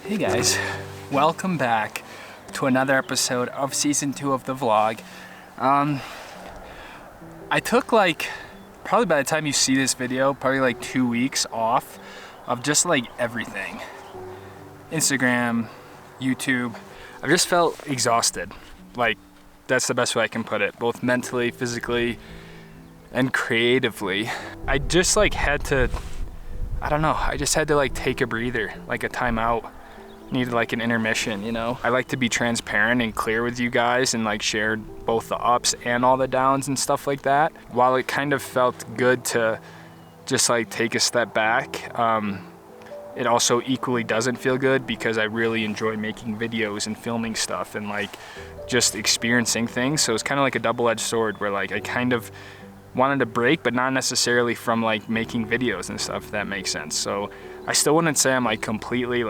Hey guys, welcome back to another episode of season 2 of the vlog. I took probably by the time you see this video, probably 2 weeks off of just everything. Instagram, YouTube. I've just felt exhausted. That's the best way I can put it, both mentally, physically, and creatively. I just had to, I don't know, I just had to take a breather, a timeout. Needed an intermission, you know? I like to be transparent and clear with you guys and share both the ups and all the downs and stuff like that. While it kind of felt good to just take a step back, it also equally doesn't feel good because I really enjoy making videos and filming stuff and just experiencing things. So it's kind of a double-edged sword where I kind of wanted a break, but not necessarily from making videos and stuff, if that makes sense. So I still wouldn't say I'm completely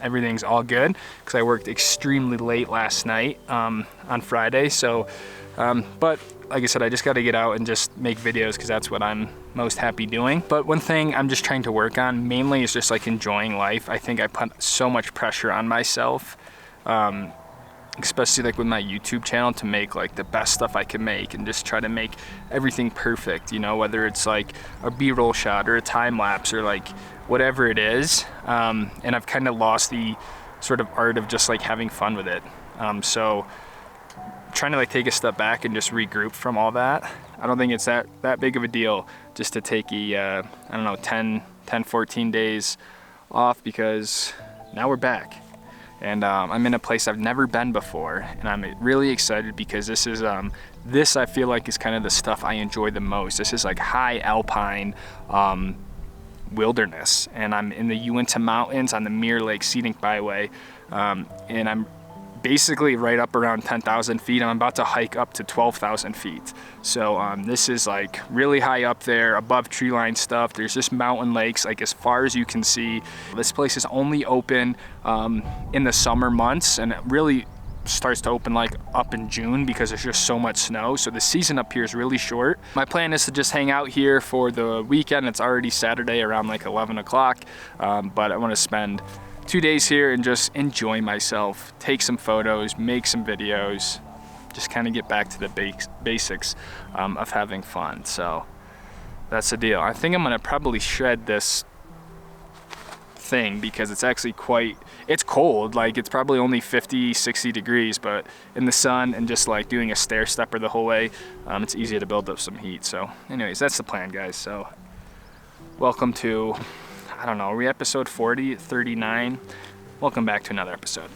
everything's all good because I worked extremely late last night on Friday. So, but like I said, I just got to get out and just make videos because that's what I'm most happy doing. But one thing I'm just trying to work on mainly is just enjoying life. I think I put so much pressure on myself, especially with my YouTube channel, to make the best stuff I can make and just try to make everything perfect, you know, whether it's a B-roll shot or a time lapse or whatever it is. And I've kind of lost the sort of art of just having fun with it. So trying to take a step back and just regroup from all that. I don't think it's that big of a deal just to take I don't know, 10, 14 days off, because now we're back. And I'm in a place I've never been before, and I'm really excited because this is this I feel is kind of the stuff I enjoy the most. This is high alpine wilderness, and I'm in the Uinta Mountains on the Mirror Lake Scenic Byway, and I'm basically right up around 10,000 feet. I'm about to hike up to 12,000 feet. So this is really high up there, above tree line stuff. There's just mountain lakes as far as you can see. This place is only open in the summer months, and it really starts to open up in June because there's just so much snow. So the season up here is really short. My plan is to just hang out here for the weekend. It's already Saturday around 11 o'clock, but I want to spend 2 days here and just enjoy myself, take some photos, make some videos, just kind of get back to the basics of having fun. So that's the deal. I think I'm gonna probably shred this thing because it's actually it's cold. It's probably only 50, 60 degrees, but in the sun and just doing a stair stepper the whole way, it's easy to build up some heat. So anyways, that's the plan, guys. So welcome to, I don't know, are we episode 40, 39? Welcome back to another episode.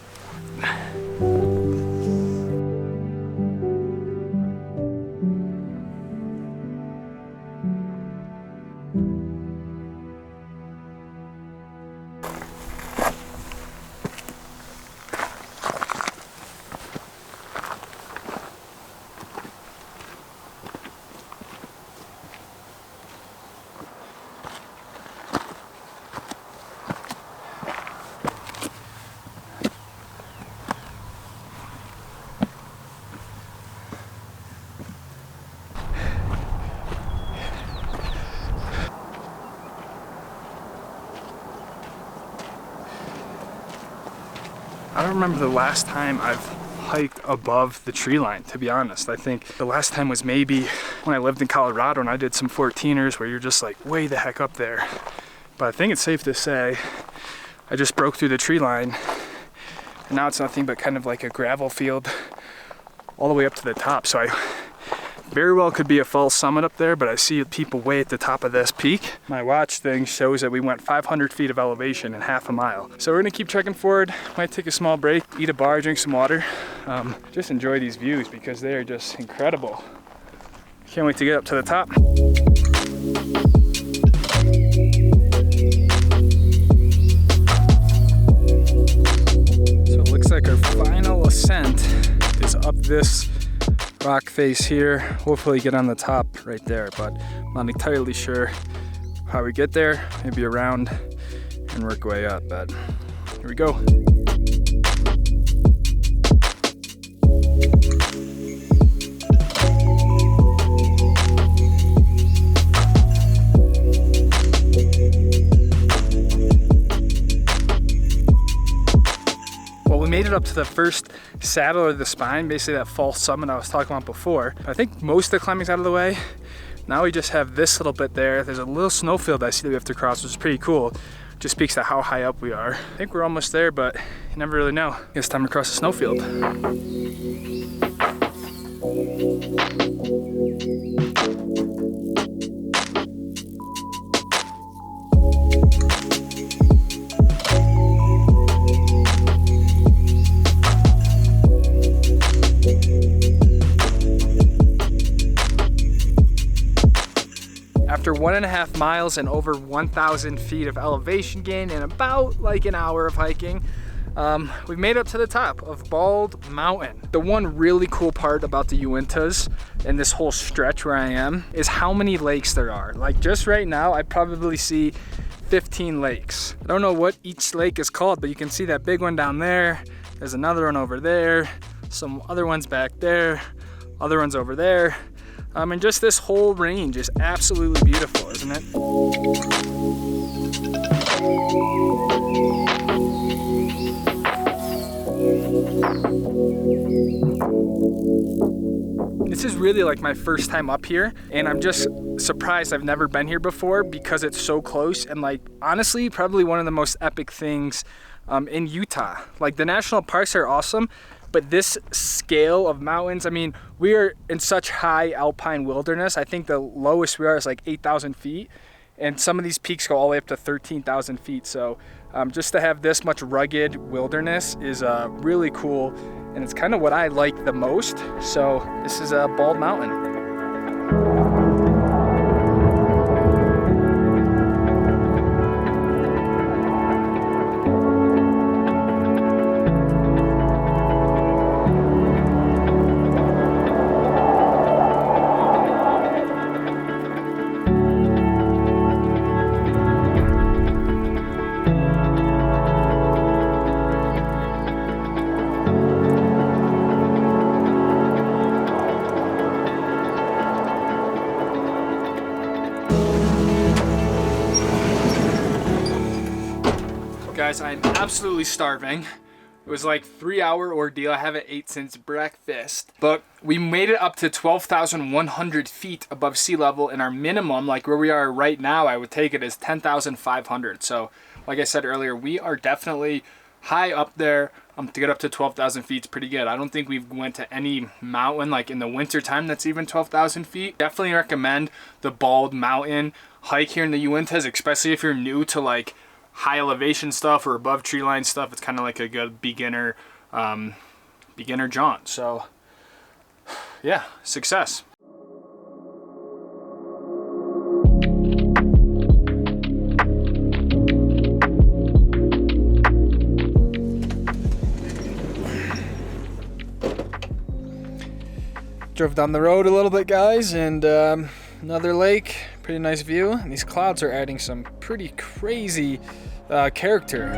I don't remember the last time I've hiked above the tree line, to be honest. I think the last time was maybe when I lived in Colorado and I did some 14ers where you're just way the heck up there. But I think it's safe to say I just broke through the tree line, and now it's nothing but kind of a gravel field all the way up to the top. So I very well could be a false summit up there, but I see people way at the top of this peak. My watch thing shows that we went 500 feet of elevation in half a mile. So we're gonna keep trekking forward, might take a small break, eat a bar, drink some water. Just enjoy these views because they are just incredible. Can't wait to get up to the top. So it looks like our final ascent is up this rock face here. Hopefully get on the top right there, but I'm not entirely sure how we get there. Maybe around and work our way up, but here we go. up to the first saddle or the spine, basically that false summit I was talking about before. I think most of the climbing's out of the way. Now we just have this little bit there. There's a little snowfield I see that we have to cross, which is pretty cool. Just speaks to how high up we are. I think we're almost there, but you never really know. It's time to cross the snowfield. After 1.5 miles and over 1,000 feet of elevation gain and about like an hour of hiking, we've made it to the top of Bald Mountain. The one really cool part about the Uintas and this whole stretch where I am is how many lakes there are. Like just right now, I probably see 15 lakes. I don't know what each lake is called, but you can see that big one down there. There's another one over there, some other ones back there, other ones over there. And just this whole range is absolutely beautiful, isn't it? This is really like my first time up here, and I'm just surprised I've never been here before because it's so close, and like honestly probably one of the most epic things in Utah. Like the national parks are awesome, but this scale of mountains, I mean, we are in such high alpine wilderness. I think the lowest we are is like 8,000 feet. And some of these peaks go all the way up to 13,000 feet. So just to have this much rugged wilderness is really cool. And it's kind of what I like the most. So this is Bald Mountain. Guys, I'm absolutely starving. It was like 3-hour ordeal. I haven't ate since breakfast, but we made it up to 12,100 feet above sea level, and our minimum, like where we are right now, I would take it as 10,500. So like I said earlier, we are definitely high up there. To get up to 12,000 feet is pretty good. I don't think we've went to any mountain like in the winter time that's even 12,000 feet. Definitely recommend the Bald Mountain hike here in the Uintas, especially if you're new to like high elevation stuff or above tree line stuff. It's kind of like a good beginner jaunt. So yeah, success. Drove down the road a little bit, guys, and another lake, pretty nice view. And these clouds are adding some pretty crazy character.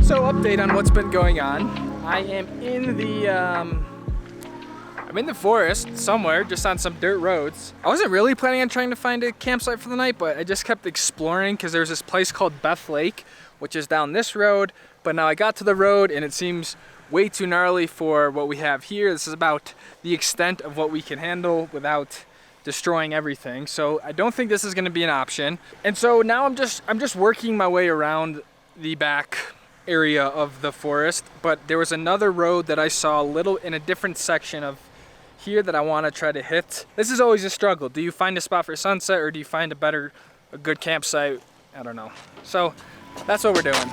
So update on what's been going on. I am in the I'm in the forest somewhere, just on some dirt roads. I wasn't really planning on trying to find a campsite for the night, but I just kept exploring because there's this place called Beth Lake, which is down this road. But now I got to the road and it seems way too gnarly for what we have here. This is about the extent of what we can handle without destroying everything. So I don't think this is going to be an option. And so now I'm just working my way around the back area of the forest, but there was another road that I saw a little in a different section of here that I want to try to hit. This is always a struggle. Do you find a spot for sunset, or do you find a good campsite? I don't know. So that's what we're doing.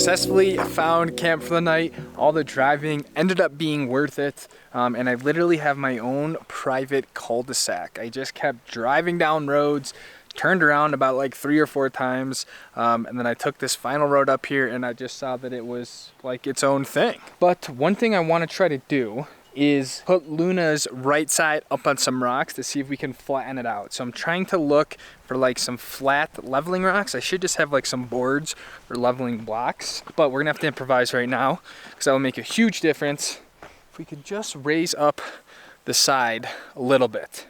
successfully found camp for the night. All the driving ended up being worth it. And I literally have my own private cul-de-sac. I just kept driving down roads, turned around about like 3 or 4 times, and then I took this final road up here and I just saw that it was like its own thing. But one thing I want to try to do is put Luna's right side up on some rocks to see if we can flatten it out. So I'm trying to look for like some flat leveling rocks. I should just have like some boards or leveling blocks, but we're gonna have to improvise right now because that will make a huge difference if we could just raise up the side a little bit.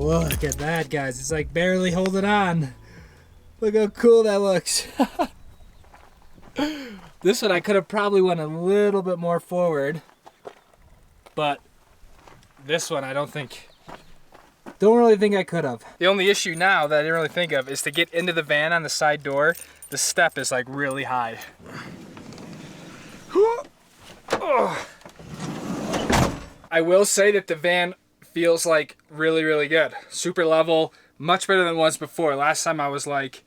Look at that, guys. It's like barely holding on. Look how cool that looks. This one I could have probably went a little bit more forward, but this one I don't really think I could have. The only issue now that I didn't really think of is to get into the van on the side door. The step is like really high. I will say that the van feels like really, really good. Super level, much better than it was before. Last time I was like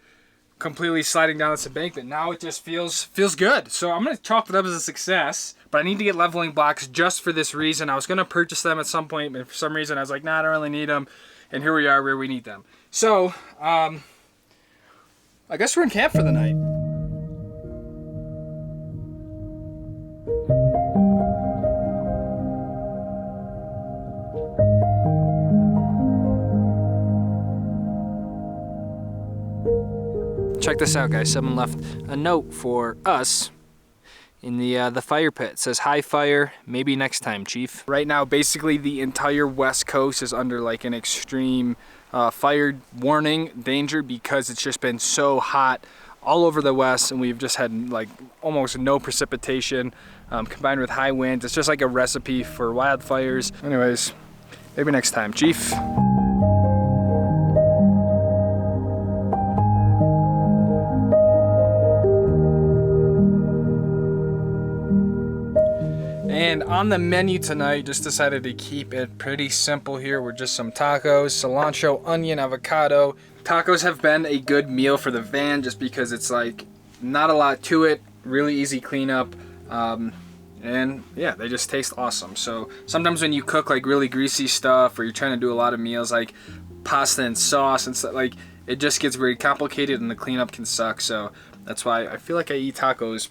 completely sliding down this embankment. Now it just feels good. So I'm gonna chalk it up as a success, but I need to get leveling blocks just for this reason. I was gonna purchase them at some point, but for some reason I was like, nah, I don't really need them. And here we are where we need them. So, I guess we're in camp for the night. Check this out, guys. Someone left a note for us in the fire pit. It says, "Hi, fire. Maybe next time, Chief." Right now, basically the entire West Coast is under like an extreme fire warning danger because it's just been so hot all over the West, and we've just had like almost no precipitation combined with high winds. It's just like a recipe for wildfires. Anyways, maybe next time, Chief. And on the menu tonight, just decided to keep it pretty simple here. We're just some tacos, cilantro, onion, avocado. Tacos have been a good meal for the van just because it's like not a lot to it, really easy cleanup, and yeah, they just taste awesome. So sometimes when you cook like really greasy stuff or you're trying to do a lot of meals like pasta and sauce and stuff, like it just gets very complicated and the cleanup can suck. So that's why I feel like I eat tacos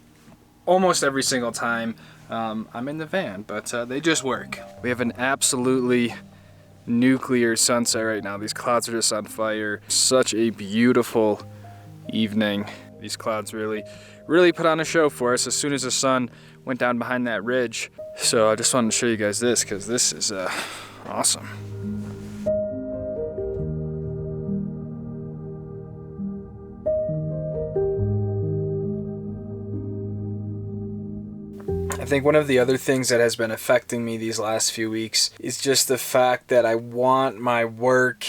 almost every single time I'm in the van, but they just work. We have an absolutely nuclear sunset right now. These clouds are just on fire. Such a beautiful evening. These clouds really put on a show for us as soon as the sun went down behind that ridge. So I just wanted to show you guys this because this is awesome. I think one of the other things that has been affecting me these last few weeks is just the fact that I want my work,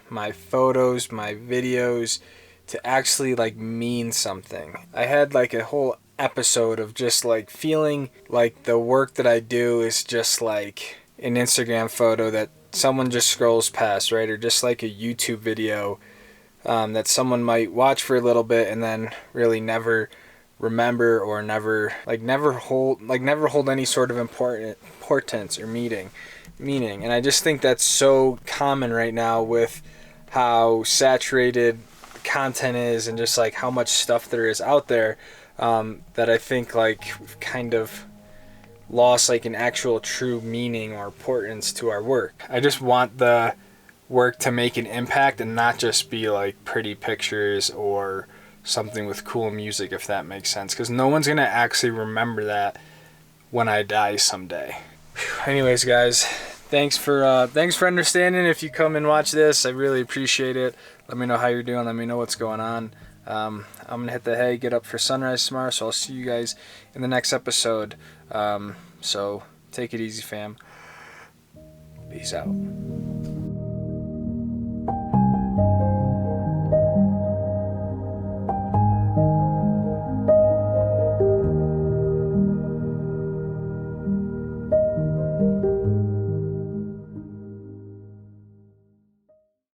my photos, my videos to actually like mean something. I had like a whole episode of just like feeling like the work that I do is just like an Instagram photo that someone just scrolls past, right? Or just like a YouTube video that someone might watch for a little bit and then really never remember or never hold any sort of importance or meaning. And I just think that's so common right now with how saturated content is and just like how much stuff there is out there, that I think like we've kind of lost like an actual true meaning or importance to our work. I just want the work to make an impact and not just be like pretty pictures or something with cool music, if that makes sense, because no one's gonna actually remember that when I die someday. Anyways, guys, thanks for understanding. If you come and watch this, I really appreciate it. Let me know how you're doing. Let me know what's going on. I'm gonna hit the hay, get up for sunrise tomorrow, so I'll see you guys in the next episode. So take it easy, fam. Peace out.